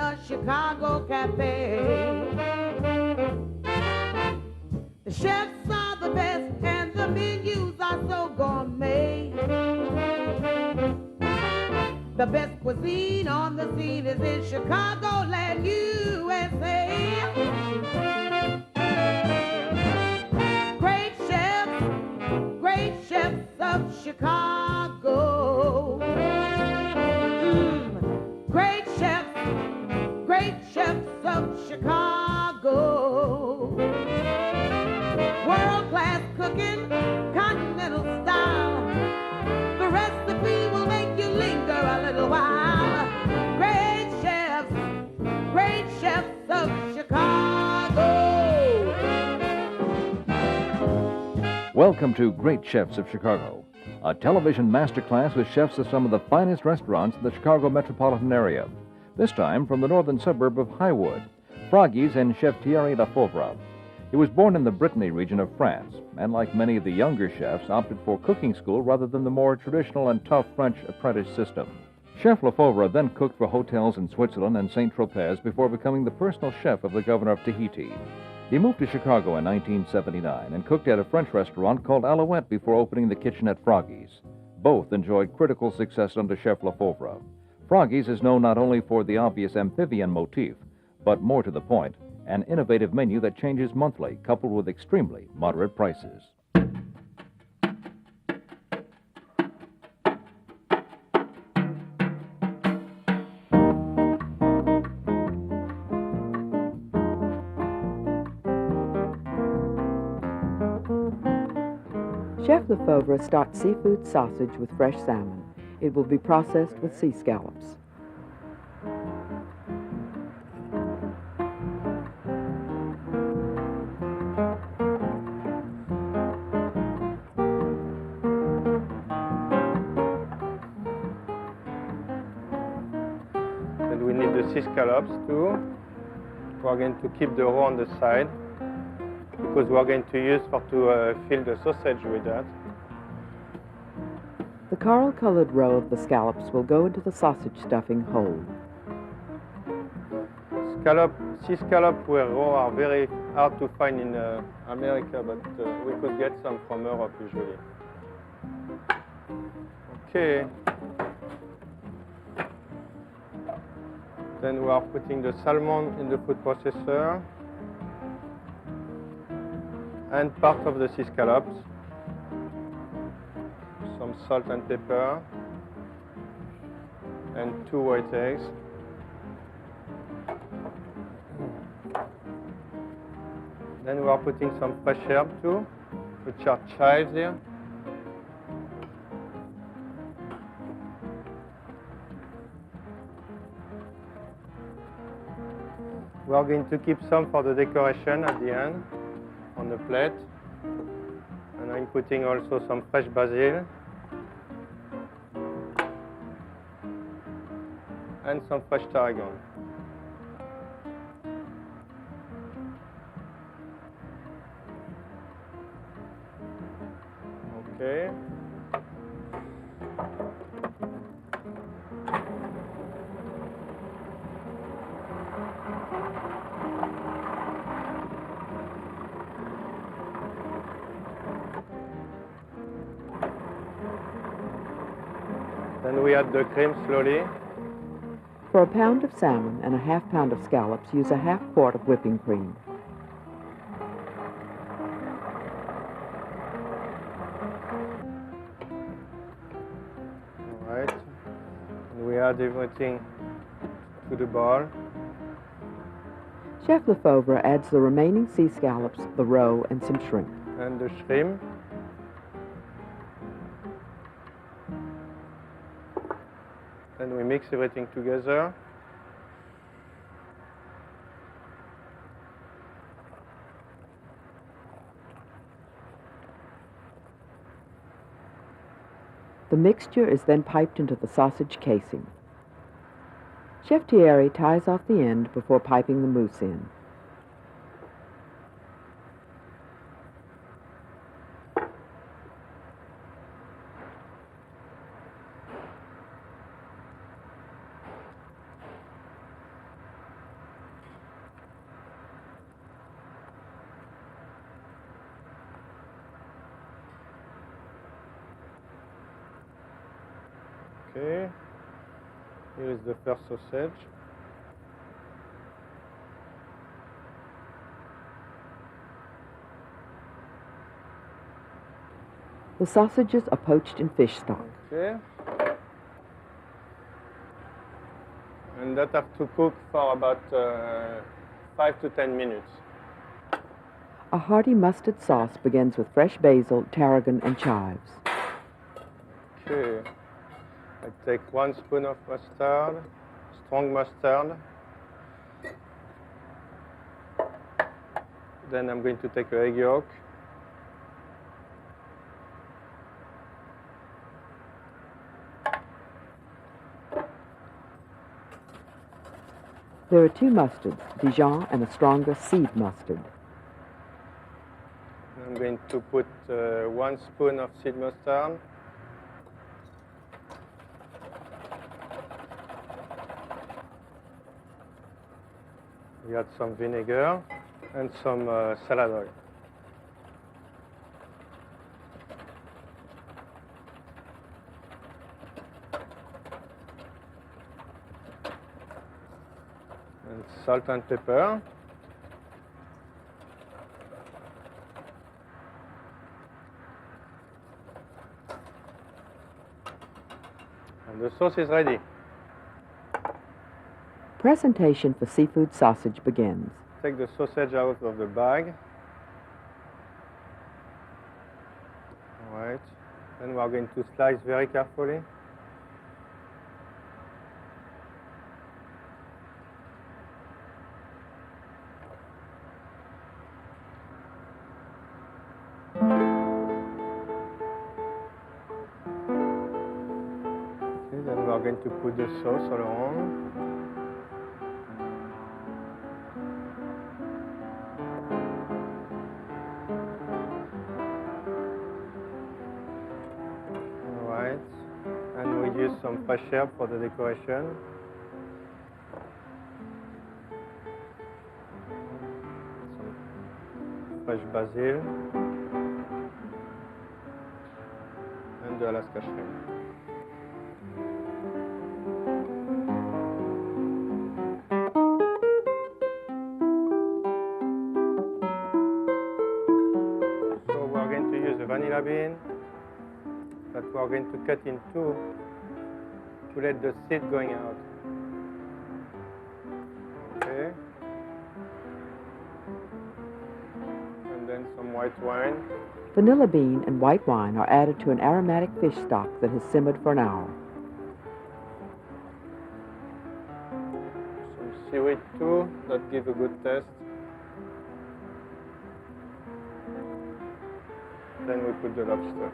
a Chicago cafe. The chefs are the best and the menus are so gourmet. The best cuisine on the scene is in Chicagoland, USA. Great chefs of Chicago. Great chefs of Chicago. World-class cooking, continental style. The recipe will make you linger a little while. Great chefs of Chicago. Welcome to Great Chefs of Chicago, a television masterclass with chefs of some of the finest restaurants in the Chicago metropolitan area. This time from the northern suburb of Highwood, Froggy's and Chef Thierry Lefeuvre. He was born in the Brittany region of France, and like many of the younger chefs, opted for cooking school rather than the more traditional and tough French apprentice system. Chef Lefeuvre then cooked for hotels in Switzerland and Saint-Tropez before becoming the personal chef of the governor of Tahiti. He moved to Chicago in 1979 and cooked at a French restaurant called Alouette before opening the kitchen at Froggy's. Both enjoyed critical success under Chef Lefeuvre. Froggy's is known not only for the obvious amphibian motif, but more to the point, an innovative menu that changes monthly, coupled with extremely moderate prices. Chef Lefeuvre stocked seafood sausage with fresh salmon. It will be processed with sea scallops. And we need the sea scallops too. We're going to keep the roe on the side because we're going to use to fill the sausage with that. The coral-colored roe of the scallops will go into the sausage stuffing whole. Sea scallops were raw are very hard to find in America, but we could get some from Europe usually. Okay. Then we are putting the salmon in the food processor and part of the sea scallops. Some salt and pepper, and 2 white eggs. Then we are putting some fresh herbs too, which are chives here. We are going to keep some for the decoration at the end on the plate. And I'm putting also some fresh basil and some fresh tarragon. Okay. Then we add the cream slowly. For a pound of salmon and a half pound of scallops, use a half quart of whipping cream. All right. And we add everything to the bowl. Chef Lefeuvre adds the remaining sea scallops, the roe, and some shrimp. And the shrimp. Then we mix everything together. The mixture is then piped into the sausage casing. Chef Thierry ties off the end before piping the mousse in. Okay. Here is the first sausage. The sausages are poached in fish stock. Okay. And that have to cook for about 5 to 10 minutes. A hearty mustard sauce begins with fresh basil, tarragon, and chives. Okay. I take 1 spoon of mustard, strong mustard. Then I'm going to take an egg yolk. There are 2 mustards, Dijon and a stronger seed mustard. I'm going to put 1 spoon of seed mustard. We add some vinegar and some salad oil. And salt and pepper. And the sauce is ready. Presentation for seafood sausage begins. Take the sausage out of the bag. All right. Then we are going to slice very carefully. Okay, then we are going to put the sauce all around. And we use some fresh herb for the decoration. Some fresh basil and the Alaska shrimp. So we are going to use the vanilla bean that we are going to cut in 2 to let the seed going out. Okay. And then some white wine. Vanilla bean and white wine are added to an aromatic fish stock that has simmered for an hour. Some seaweed too, that give a good taste. Then we put the lobster.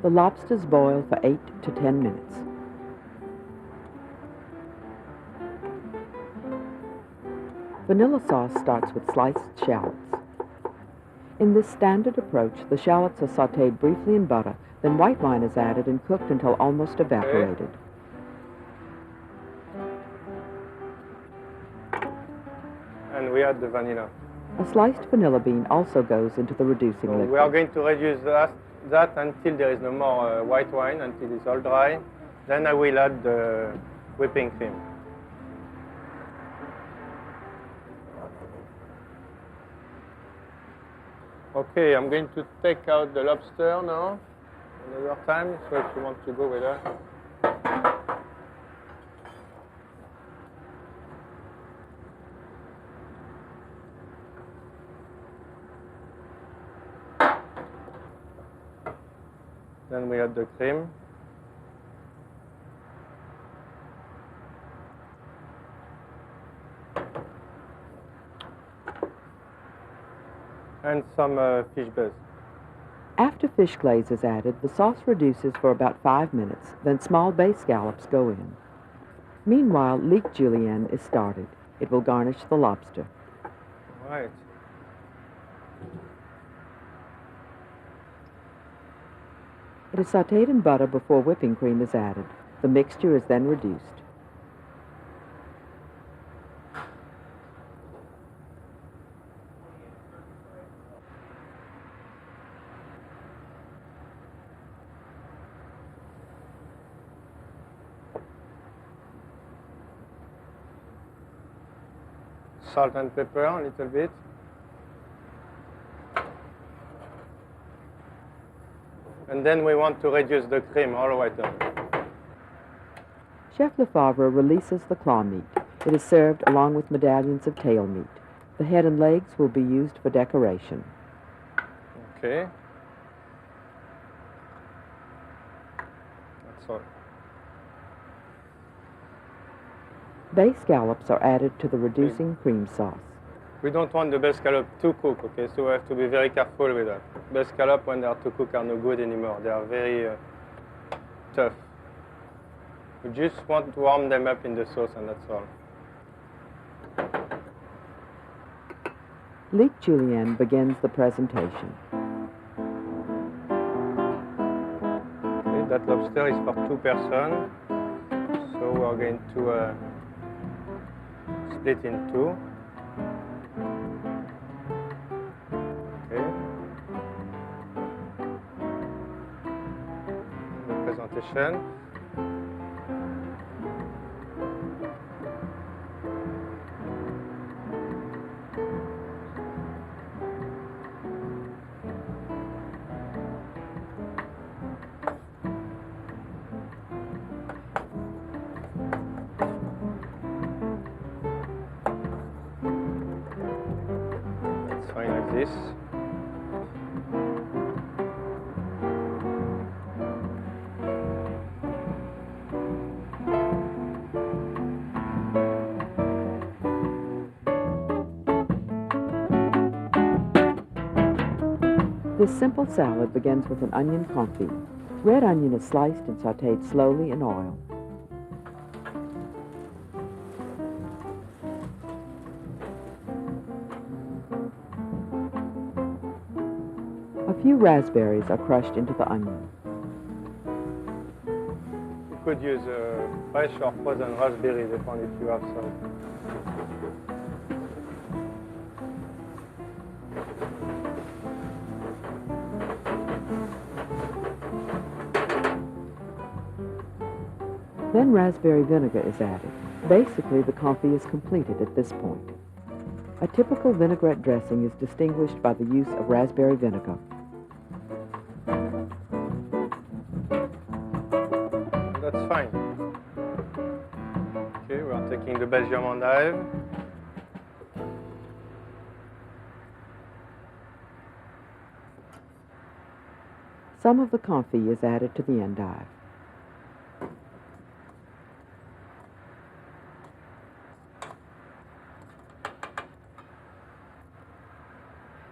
The lobsters boil for 8 to 10 minutes. Vanilla sauce starts with sliced shallots. In this standard approach, the shallots are sautéed briefly in butter, then white wine is added and cooked until almost evaporated. And we add the vanilla. A sliced vanilla bean also goes into the reducing So liquid. we are going to reduce that until there is no more white wine, until it's all dry. Then I will add the whipping cream. Okay, I'm going to take out the lobster now, another time, so if you want to go with that. Then we add the cream. And some fish base. After fish glaze is added, the sauce reduces for about 5 minutes, then small bay scallops go in. Meanwhile, leek julienne is started. It will garnish the lobster. All right. It is sautéed in butter before whipping cream is added. The mixture is then reduced. Salt and pepper a little bit. And then we want to reduce the cream all the way down. Chef Lefeuvre releases the claw meat. It is served along with medallions of tail meat. The head and legs will be used for decoration. Okay. That's all. Bay scallops are added to the reducing cream sauce. We don't want the bay scallop to cook, okay? So we have to be very careful with that. Bay scallop, when they are too cooked, are no good anymore. They are very tough. We just want to warm them up in the sauce, and that's all. Leek Julienne begins the presentation. Okay, that lobster is for 2 persons. So we are going to split in 2. Okay. The presentation. This. This simple salad begins with an onion confit. Red onion is sliced and sautéed slowly in oil. A few raspberries are crushed into the onion. You could use fresh or frozen raspberry, depending if you have some. Then raspberry vinegar is added. Basically, the confit is completed at this point. A typical vinaigrette dressing is distinguished by the use of raspberry vinegar. That's fine. Okay, we are taking the Belgian endive. Some of the confit is added to the endive.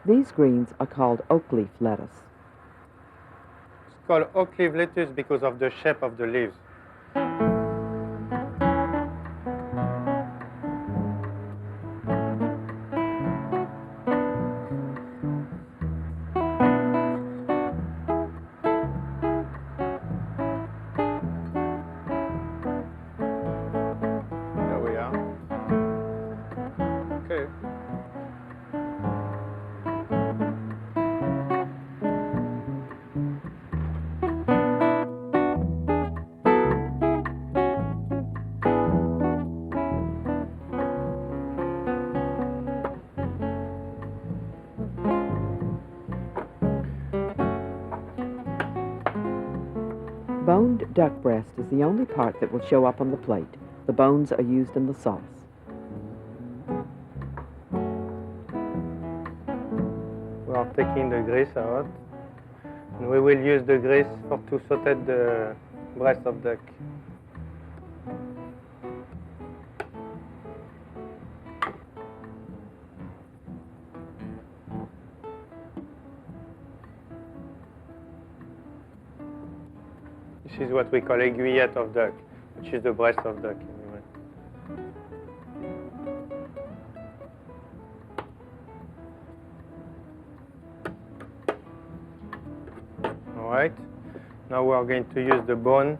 These greens are called oak leaf lettuce. It's called oak leaf lettuce because of the shape of the leaves. There we are. Okay. Boned duck breast is the only part that will show up on the plate. The bones are used in the sauce. We are taking the grease out. And we will use the grease to saute the breast of duck. This is what we call aiguillette of duck, which is the breast of duck. Anyway. All right. Now we are going to use the bone.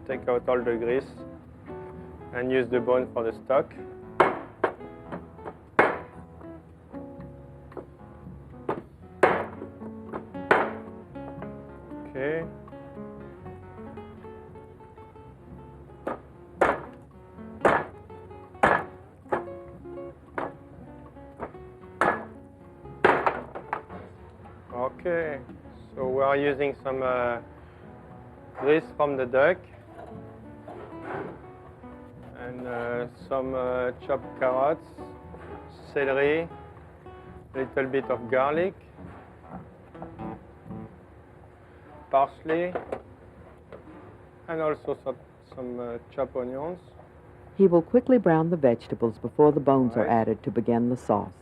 Take out all the grease and use the bone for the stock. Okay. Okay, so we are using some grease from the duck and some chopped carrots, celery, a little bit of garlic, parsley, and also some chopped onions. He will quickly brown the vegetables before the bones are Right. added to begin the sauce.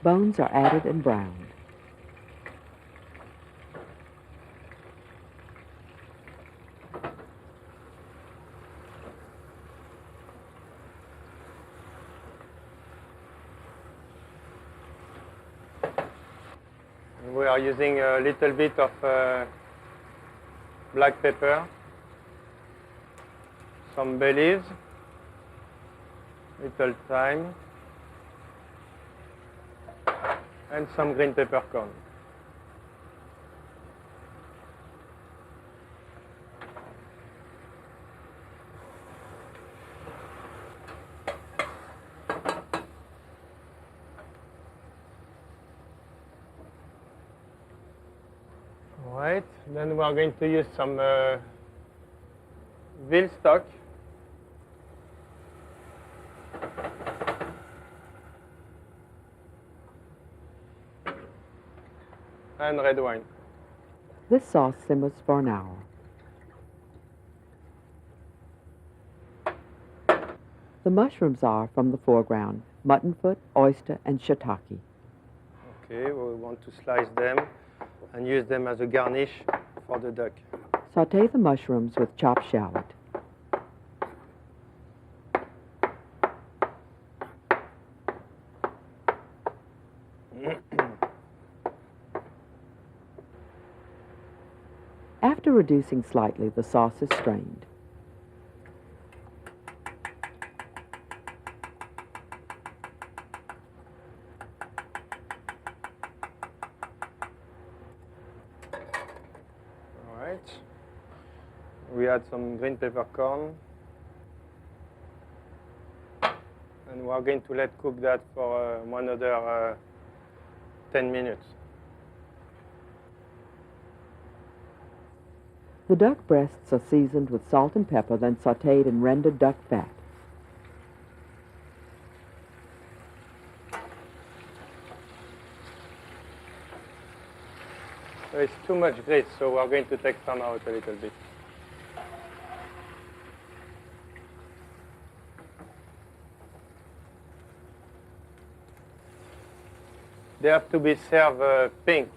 Bones are added and browned. And we are using a little bit of black pepper, some bay leaves, little thyme, and some green peppercorn. Alright, then we are going to use some veal stock. And red wine. This sauce simmers for an hour. The mushrooms are, from the foreground, mutton foot, oyster, and shiitake. Okay, we want to slice them and use them as a garnish for the duck. Sauté the mushrooms with chopped shallot. After reducing slightly, the sauce is strained. All right. We add some green peppercorn. And we are going to let cook that for another 10 minutes. The duck breasts are seasoned with salt and pepper, then sautéed in rendered duck fat. There is too much grease, so we are going to take some out a little bit. They have to be served pink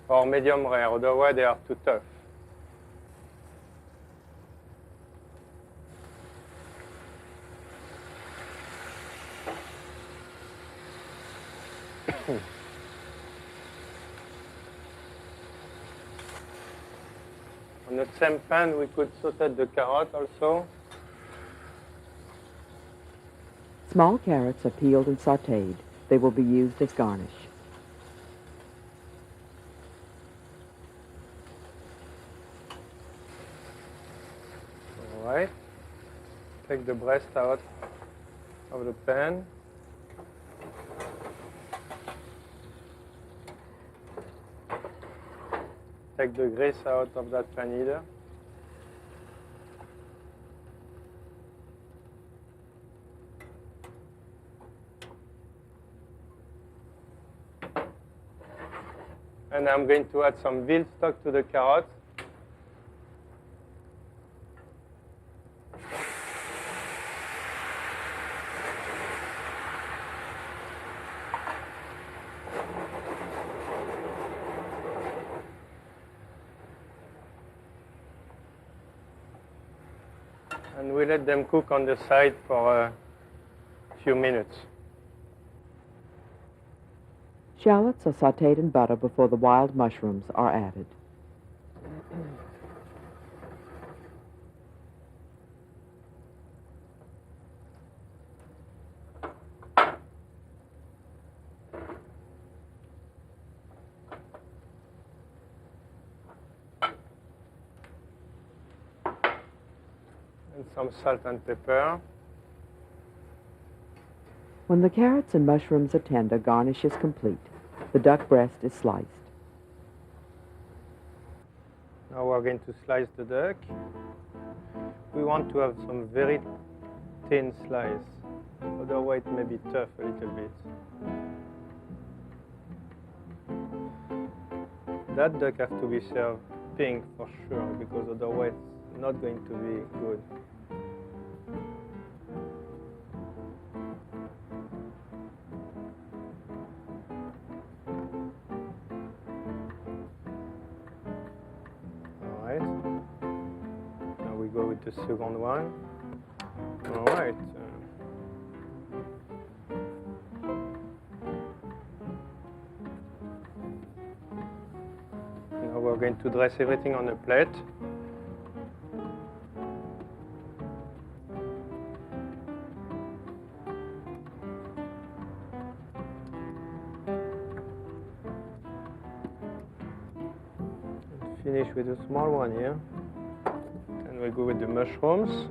or medium rare, otherwise they are too tough. On the same pan, we could saute the carrot also. Small carrots are peeled and sautéed. They will be used as garnish. All right. Take the breast out of the pan. Take the grease out of that pan either. And I'm going to add some veal stock to the carrots. And we let them cook on the side for a few minutes. Shallots are sautéed in butter before the wild mushrooms are added. And some salt and pepper. When the carrots and mushrooms are tender, garnish is complete. The duck breast is sliced. Now we're going to slice the duck. We want to have some very thin slice, otherwise it may be tough a little bit. That duck has to be served pink for sure, because otherwise it's not going to be good. Alright, now we go with the second one. Alright. Now we're going to dress everything on a plate. And finish with a small one here. And we go with the mushrooms.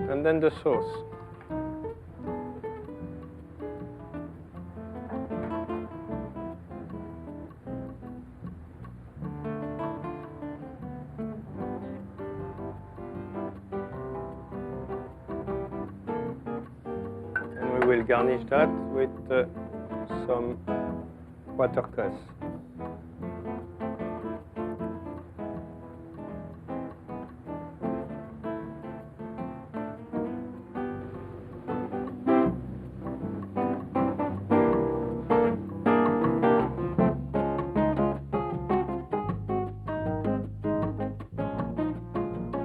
And then the sauce. And we will garnish that with some watercress.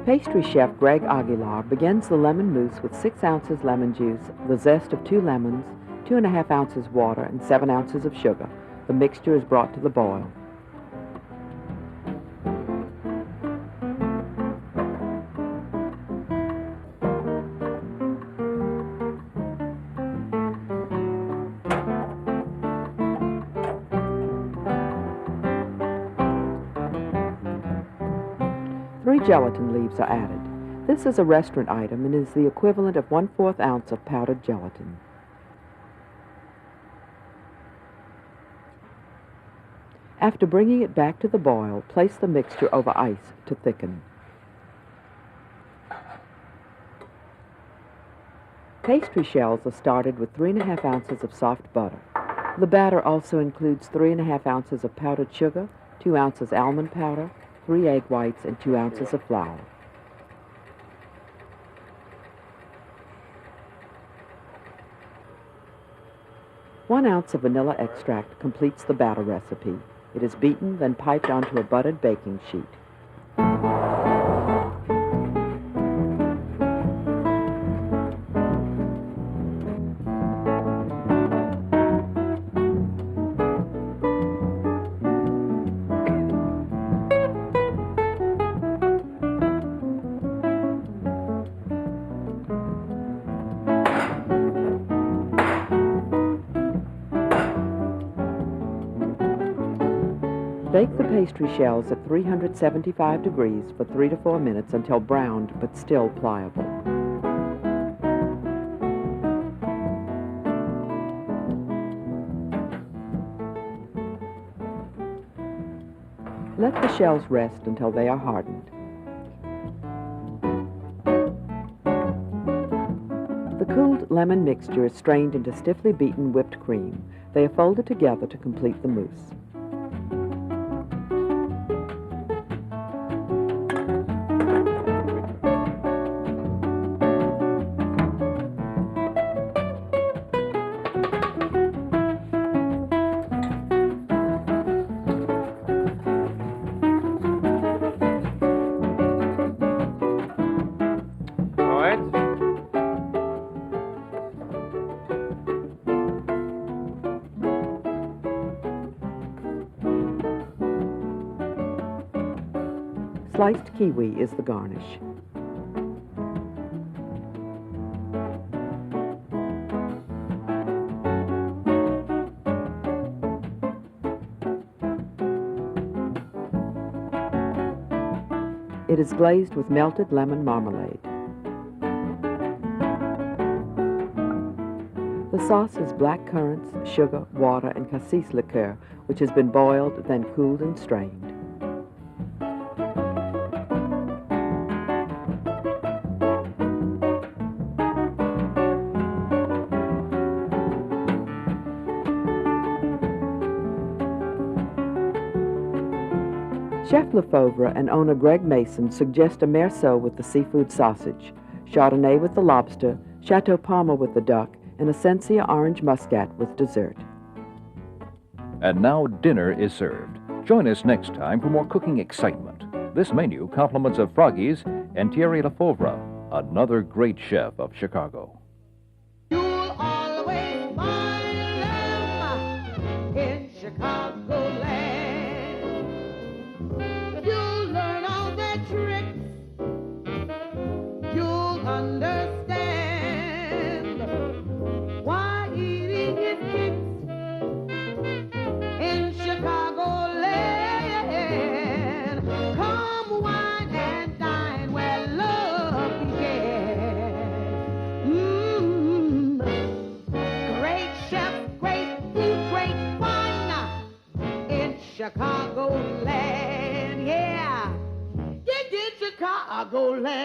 Pastry chef Greg Aguilar begins the lemon mousse with 6 ounces lemon juice, the zest of 2 lemons, 2.5 ounces water, and 7 ounces of sugar. The mixture is brought to the boil. Three gelatin leaves are added. This is a restaurant item and is the equivalent of 1/4 ounce of powdered gelatin. After bringing it back to the boil, place the mixture over ice to thicken. Pastry shells are started with 3.5 ounces of soft butter. The batter also includes 3.5 ounces of powdered sugar, 2 ounces almond powder, 3 egg whites, and 2 ounces of flour. One ounce of vanilla extract completes the batter recipe. It is beaten, then piped onto a buttered baking sheet. Bake the pastry shells at 375 degrees for 3 to 4 minutes until browned but still pliable. Let the shells rest until they are hardened. The cooled lemon mixture is strained into stiffly beaten whipped cream. They are folded together to complete the mousse. Sliced kiwi is the garnish. It is glazed with melted lemon marmalade. The sauce is black currants, sugar, water, and cassis liqueur, which has been boiled, then cooled and strained. Chef Lefeuvre and owner Greg Mason suggest a merceau with the seafood sausage, Chardonnay with the lobster, Chateau Palmer with the duck, and Essentia orange muscat with dessert. And now dinner is served. Join us next time for more cooking excitement. This menu compliments of Froggy's and Thierry Lefeuvre, another great chef of Chicago. You'll always find them in Chicagoland. You'll learn all their tricks. You'll understand why eating is kicks in Chicagoland. Come wine and dine where love began. Great chef, great food, great fun in Chicagoland. Yeah, you get Chicagoland.